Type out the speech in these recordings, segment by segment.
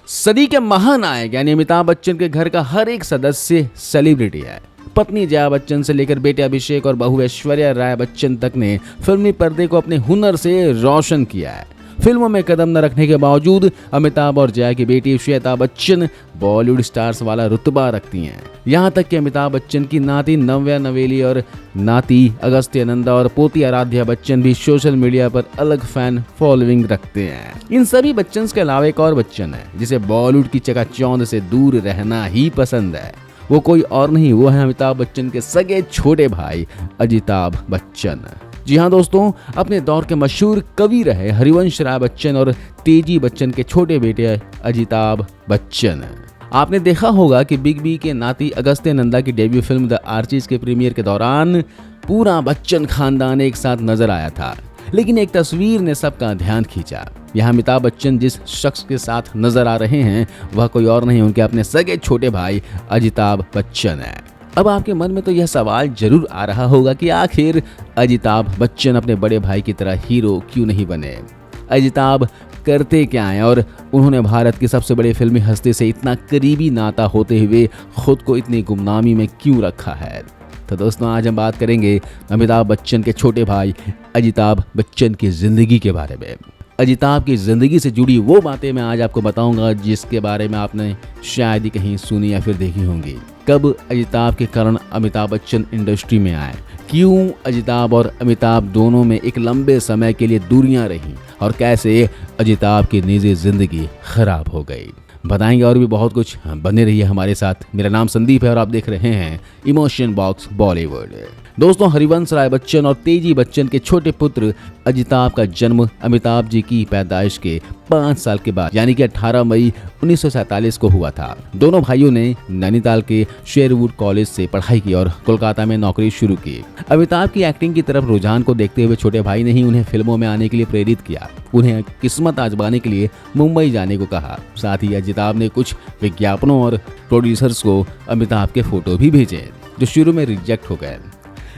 सदी के महानायक यानी अमिताभ बच्चन के घर का हर एक सदस्य सेलिब्रिटी है। पत्नी जया बच्चन से लेकर बेटे अभिषेक और बहू ऐश्वर्या राय बच्चन तक ने फिल्मी पर्दे को अपने हुनर से रोशन किया है। फिल्मों में कदम न रखने के बावजूद अमिताभ और जया की बेटी श्वेता बच्चन बॉलीवुड स्टार्स वाला रुतबा रखती हैं। यहाँ तक कि अमिताभ बच्चन की नाती नव्या नवेली और नाती अगस्त्य नंदा और पोती आराध्या बच्चन भी सोशल मीडिया पर अलग फैन फॉलोइंग रखते हैं। इन सभी बच्चन के अलावा एक और बच्चन है जिसे बॉलीवुड की चकाचौंध से दूर रहना ही पसंद है। वो कोई और नहीं, वो है अमिताभ बच्चन के सगे छोटे भाई अजिताभ बच्चन। जी हाँ दोस्तों, अपने दौर के मशहूर कवि रहे हरिवंश राय बच्चन और तेजी बच्चन के छोटे बेटे अजिताभ बच्चन। आपने देखा होगा कि बिग बी के नाती अगस्त्य नंदा की डेब्यू फिल्म द आर्चीज के प्रीमियर के दौरान पूरा बच्चन खानदान एक साथ नजर आया था, लेकिन एक तस्वीर ने सबका ध्यान खींचा। यहाँ अमिताभ बच्चन जिस शख्स के साथ नजर आ रहे हैं वह कोई और नहीं, उनके अपने सगे छोटे भाई अजिताभ बच्चन है। अब आपके मन में तो यह सवाल जरूर आ रहा होगा कि आखिर अजिताभ बच्चन अपने बड़े भाई की तरह हीरो क्यों नहीं बने। अजिताभ करते क्या हैं और उन्होंने भारत की सबसे बड़ी फिल्मी हस्ती से इतना करीबी नाता होते हुए खुद को इतनी गुमनामी में क्यों रखा है। तो दोस्तों, आज हम बात करेंगे अमिताभ बच्चन के छोटे भाई अजिताभ बच्चन की जिंदगी के बारे में। अजिताभ की जिंदगी से जुड़ी वो बातें मैं आज आपको बताऊंगा जिसके बारे में आपने शायद ही कहीं सुनी या फिर देखी होंगी। कब अजिताभ के कारण अमिताभ बच्चन इंडस्ट्री में आए, क्यों अजिताभ और अमिताभ दोनों में एक लंबे समय के लिए दूरियां रहीं और कैसे अजिताभ की निजी जिंदगी खराब हो गई, बताएंगे। और भी बहुत कुछ, बने रहिए हमारे साथ। मेरा नाम संदीप है और आप देख रहे हैं इमोशन बॉक्स बॉलीवुड। दोस्तों, हरिवंश राय बच्चन और तेजी बच्चन के छोटे पुत्र अजिताभ का जन्म अमिताभ जी की पैदाइश के 5 साल के बाद यानी कि 18 मई 1947 को हुआ था। दोनों भाइयों ने नैनीताल के शेरवुड कॉलेज से पढ़ाई की और कोलकाता में नौकरी शुरू की। अमिताभ की एक्टिंग की तरफ रुझान को देखते हुए छोटे भाई ने ही उन्हें फिल्मों में आने के लिए प्रेरित किया। उन्हें किस्मत आजमाने के लिए मुंबई जाने को कहा। साथ ही अजिताभ ने कुछ विज्ञापनों और प्रोड्यूसर्स को अमिताभ के फोटो भी भेजे, जो शुरू में रिजेक्ट हो गए।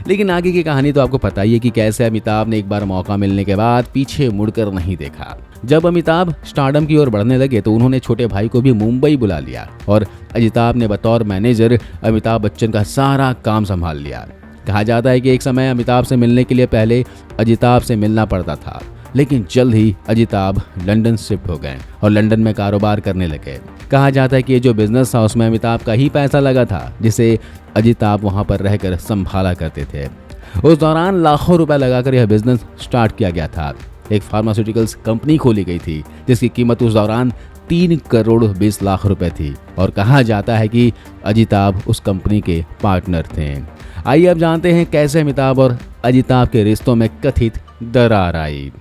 लेकिन आगे की कहानी तो आपको पता ही है कि कैसे अमिताभ ने एक बार मौका मिलने के बाद पीछे मुड़कर नहीं देखा। जब अमिताभ स्टारडम की ओर बढ़ने लगे तो उन्होंने छोटे भाई को भी मुंबई बुला लिया और अजिताभ ने बतौर मैनेजर अमिताभ बच्चन का सारा काम संभाल लिया। कहा जाता है कि एक समय अमिताभ से मिलने के लिए पहले अजिताभ से मिलना पड़ता था, लेकिन जल्द ही अजिताभ लंदन शिफ्ट हो गए और लंदन में कारोबार करने लगे। कहा जाता है कि ये जो बिजनेस था उसमें अमिताभ का ही पैसा लगा था, जिसे अजिताभ वहां पर रहकर संभाला करते थे। उस दौरान लाखों रुपए लगाकर यह बिजनेस स्टार्ट किया गया था। एक फार्मास्यूटिकल्स कंपनी खोली गई थी जिसकी कीमत उस दौरान 3 करोड़ 20 लाख रुपए थी और कहा जाता है कि अजिताभ उस कंपनी के पार्टनर थे। आइए अब जानते हैं कैसे अमिताभ और अजिताभ के रिश्तों में कथित दरार आई।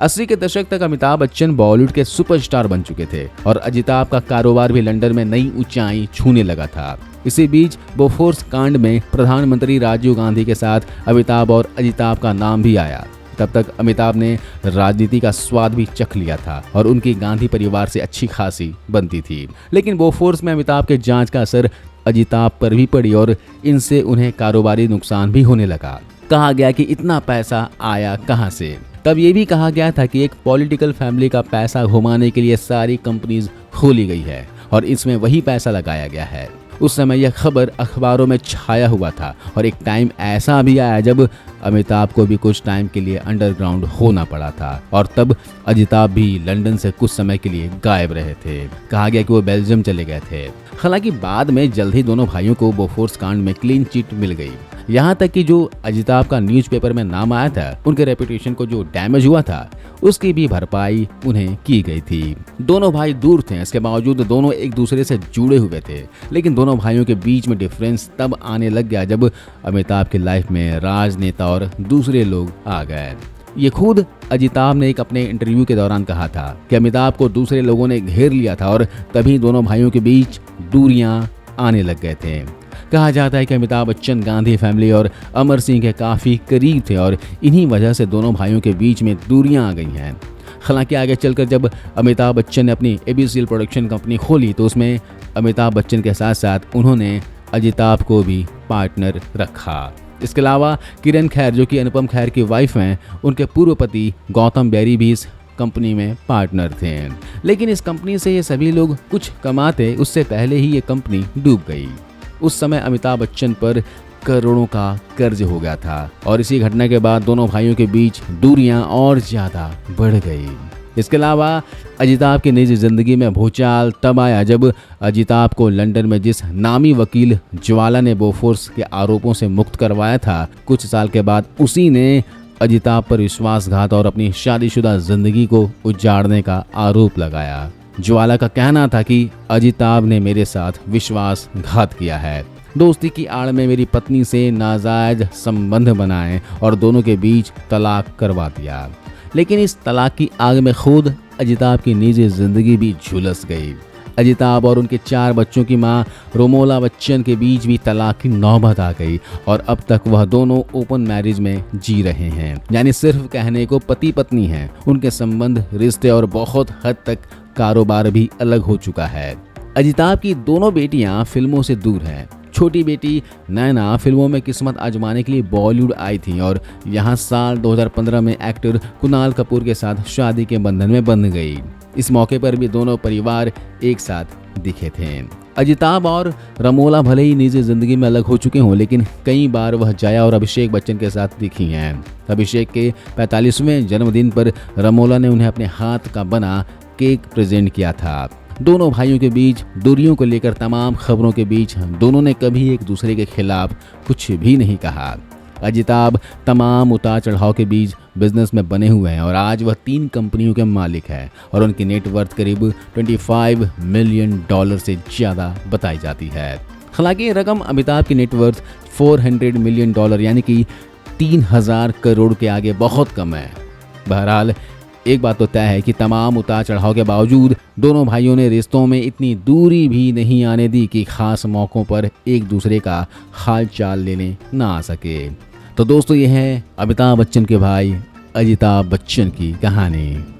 80 के दशक तक अमिताभ बच्चन बॉलीवुड के सुपरस्टार बन चुके थे और अजिताभ का कारोबार भी लंदन में नई ऊंचाई छूने लगा था। इसी बीच बोफोर्स कांड में प्रधानमंत्री राजीव गांधी के साथ अमिताभ और अजिताभ का नाम भी आया। तब तक अमिताभ ने राजनीति का स्वाद भी चख लिया था और उनकी गांधी परिवार से अच्छी खासी बनती थी। लेकिन बोफोर्स में अमिताभ के जांच का असर अजिताभ पर भी पड़ी और इनसे उन्हें कारोबारी नुकसान भी होने लगा। कहा गया कि इतना पैसा आया कहां से। तब ये भी कहा गया था कि एक पॉलिटिकल फैमिली का पैसा घुमाने के लिए सारी कंपनीज खोली गई है और इसमें वही पैसा लगाया गया है। उस समय यह खबर अखबारों में छाया हुआ था और एक टाइम ऐसा भी आया जब अमिताभ को भी कुछ टाइम के लिए अंडरग्राउंड होना पड़ा था और तब अजिताभ भी लंदन से कुछ समय के लिए गायब रहे थे। कहा गया कि वो बेल्जियम चले गए थे। हालांकि बाद में जल्द ही दोनों भाइयों को बोफोर्स कांड में क्लीन चिट मिल गई। यहाँ तक कि जो अजिताभ का न्यूज़पेपर में नाम आया था, उनके रेपुटेशन को जो डैमेज हुआ था उसकी भी भरपाई उन्हें की गई थी। दोनों भाई दूर थे, इसके बावजूद दोनों एक दूसरे से जुड़े हुए थे। लेकिन दोनों भाइयों के बीच में डिफरेंस तब आने लग गया जब अमिताभ की लाइफ में राजनेता और दूसरे लोग आ गए। ये खुद अजिताभ ने एक अपने इंटरव्यू के दौरान कहा था कि अमिताभ को दूसरे लोगों ने घेर लिया था और तभी दोनों भाइयों के बीच दूरियां आने लग गए थे। कहा जाता है कि अमिताभ बच्चन गांधी फैमिली और अमर सिंह के काफ़ी करीब थे और इन्हीं वजह से दोनों भाइयों के बीच में दूरियां आ गई हैं। हालांकि आगे चलकर जब अमिताभ बच्चन ने अपनी एबीसीएल प्रोडक्शन कंपनी खोली तो उसमें अमिताभ बच्चन के साथ साथ उन्होंने अजिताभ को भी पार्टनर रखा। इसके अलावा किरण खैर, जो कि अनुपम खैर की वाइफ हैं, उनके पूर्व पति गौतम बैरी भी इस कंपनी में पार्टनर थे। लेकिन इस कंपनी से ये सभी लोग कुछ कमाते उससे पहले ही ये कंपनी डूब गई। उस समय अमिताभ बच्चन पर करोड़ों का कर्ज हो गया था और इसी घटना के बाद दोनों भाइयों के बीच दूरियां और ज्यादा बढ़ गई। इसके अलावा अजिताभ की निजी जिंदगी में भूचाल तब आया जब अजिताभ को लंदन में जिस नामी वकील ज्वाला ने बोफोर्स के आरोपों से मुक्त करवाया था, कुछ साल के बाद उसी ने अजिताभ पर विश्वासघात और अपनी शादीशुदा जिंदगी को उजाड़ने का आरोप लगाया। ज्वाला का कहना था कि अजिताभ ने मेरे साथ विश्वासघात किया है, दोस्ती की आड़ में मेरी पत्नी से नाजायज संबंध बनाए और दोनों के बीच तलाक करवा दिया। लेकिन इस तलाक की आग में खुद अजिताभ की निजी जिंदगी भी झुलस गई। अजिताभ और उनके 4 बच्चों की मां रोमोला बच्चन के बीच भी तलाक की नौबत आ गई और अब तक वह दोनों ओपन मैरिज में जी रहे हैं, यानी सिर्फ कहने को पति पत्नी हैं। उनके संबंध, रिश्ते और बहुत हद तक कारोबार भी अलग हो चुका है। अजिताभ की दोनों बेटियां फिल्मों से दूर हैं। छोटी बेटी नैना फिल्मों में किस्मत आजमाने के लिए बॉलीवुड आई थी और यहाँ साल 2015 में एक्टर कुणाल कपूर के साथ शादी के बंधन में बंध गई। इस मौके पर भी दोनों परिवार एक साथ दिखे थे। अजिताभ और रमोला भले ही निजी जिंदगी में अलग हो चुके हों, लेकिन कई बार वह जया और अभिषेक बच्चन के साथ दिखी हैं। अभिषेक के 45वें जन्मदिन पर रमोला ने उन्हें अपने हाथ का बना केक प्रेजेंट किया था। दोनों भाइयों के बीच दूरियों को लेकर तमाम खबरों के बीच दोनों ने कभी एक दूसरे के खिलाफ कुछ भी नहीं कहा। अजिताभ तमाम उतार चढ़ाव के बीच बिजनेस में बने हुए हैं और आज वह 3 कंपनियों के मालिक हैं और उनकी नेटवर्थ करीब $25 मिलियन से ज़्यादा बताई जाती है। हालांकि ये रकम अमिताभ की नेटवर्थ $400 मिलियन यानी कि 3000 करोड़ के आगे बहुत कम है। बहरहाल एक बात तो तय है कि तमाम उतार चढ़ाव के बावजूद दोनों भाइयों ने रिश्तों में इतनी दूरी भी नहीं आने दी कि खास मौक़ों पर एक दूसरे का हाल चाल लेने ना आ सके। तो दोस्तों, ये है अमिताभ बच्चन के भाई अजिताभ बच्चन की कहानी।